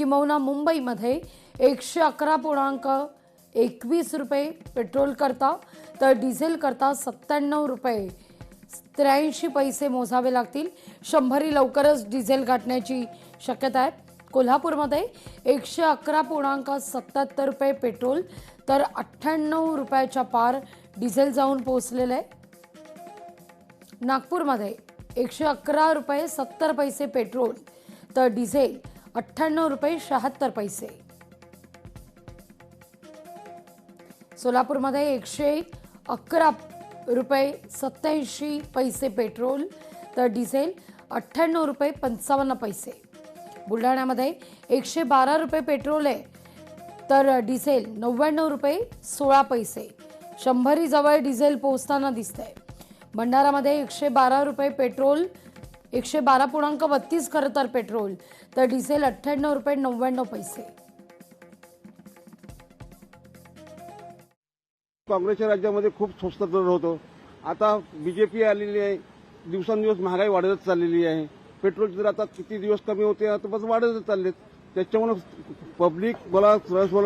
किंबहुना मुंबईमध्ये 111.21 रुपये पेट्रोल करता तर डिझेल करता 97 रुपये 83 पैसे मोजावे लागतील। 100 लवकरच डिझेल गाठण्याची शक्यता आहे। कोल्हापूरमध्ये 111.77 रुपये पेट्रोल तर 98 रुपयाच्या पार डिझेल जाऊन पोहोचलेले आहे। नागपूरमध्ये 111 रुपये 70 पैसे पेट्रोल तर डिझेल 98 रुपये 76 पैसे। सोलापूरमध्ये 111 रुपये 87 पैसे पेट्रोल तर डिझेल 98 रुपये 55 पैसे। बुलढाण्यामध्ये 112 रुपये पेट्रोल आहे तर डिझेल 99 रुपये 16 पैसे। 100 जवळ डिझेल पोहोचताना दिसतंय। भंडारामध्ये 112 रुपये पेट्रोल 112.32 खरं तर पेट्रोल तर डिझेल 98 रुपये 99 पैसे। काँग्रेसच्या राज्यामध्ये खूप स्वस्त दर होतो। आता बीजेपी आलेली आहे, दिवसांदिवस महागाई वाढतच चाललेली आहे। पेट्रोलचे दर आता किती दिवस कमी होते आता बस वाढतच चाललेत। त्याच्यामुळे पब्लिक मला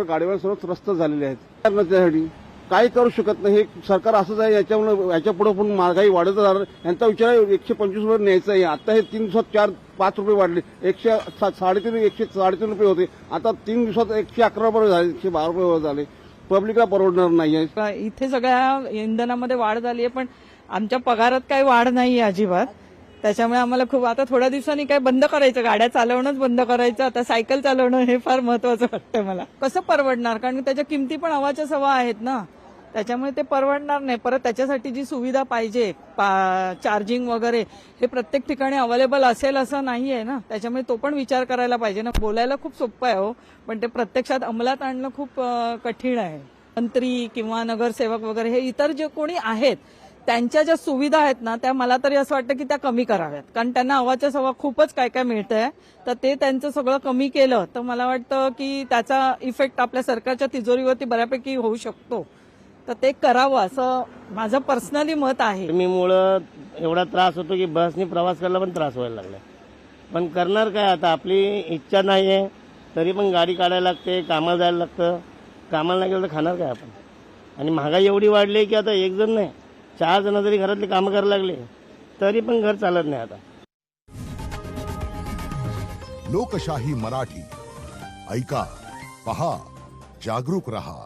गाडीवर सर्व त्रस्त झालेले आहेत। त्यासाठी काही करू शकत नाही। हे सरकार असंच आहे। याच्या पुढे पण महागाई वाढत राहणार। यांचा विचार 125 वर न्यायचा आहे। आता हे 3 दिवसात 4-5 रुपये वाढले। 103 रुपये होते, आता 3 दिवसात 111 रुपये झाले, 112 रुपये झाले। पब्लिकला परवडणार नाहीये। इथे सगळ्या इंधनामध्ये वाढ झाली आहे, पण आमच्या पगारात काही वाढ नाही अजिबात। त्याच्यामुळे आम्हाला खूप आता थोड्या दिवसांनी काय बंद करायचं, गाड्या चालवणंच बंद करायचं। आता सायकल चालवणं हे फार महत्वाचं वाटतं मला। कसं परवडणार, कारण त्याच्या किमती पण हवाच्या सवा आहेत ना, त्याच्यामुळे ते परवडणार नाही। परत त्याच्यासाठी जी सुविधा पाहिजे चार्जिंग वगैरे हे प्रत्येक ठिकाणी अवेलेबल असेल असं नाहीये ना, त्याच्यामुळे तो पण विचार करायला पाहिजे ना। बोलायला खूप सोपं आहे हो, पण ते प्रत्यक्षात अंमलात आणणं खूप कठीण आहे। मंत्री किंवा नगरसेवक वगैरे हे इतर जे कोणी आहेत त्यांच्या ज्या सुविधा आहेत ना, त्या मला तरी असं वाटतं की त्या कमी कराव्यात, कारण त्यांना हवाच्या सवा खूपच काय काय मिळतंय। तर ते त्यांचं सगळं कमी केलं तर मला वाटतं की त्याचा इफेक्ट आपल्या सरकारच्या तिजोरीवरती बऱ्यापैकी होऊ शकतो। तर ते करावं असं माझं पर्सनली मत आहे। गरमीमुळं एवढा त्रास होतो की बसनी प्रवास करायला पण त्रास व्हायला लागला। पण करणार काय आता, आपली इच्छा नाही आहे तरी पण गाडी काढायला लागते, कामाला जायला लागतं। कामाला नाही गेलं तर खाणार काय आपण। आणि महागाई एवढी वाढली की आता एक जण नाही 4 जण जरी घरातली कामं करायला लागले तरी पण घर चालत नाही आता। लोकशाही मराठी ऐका, पहा, जागरूक रहा।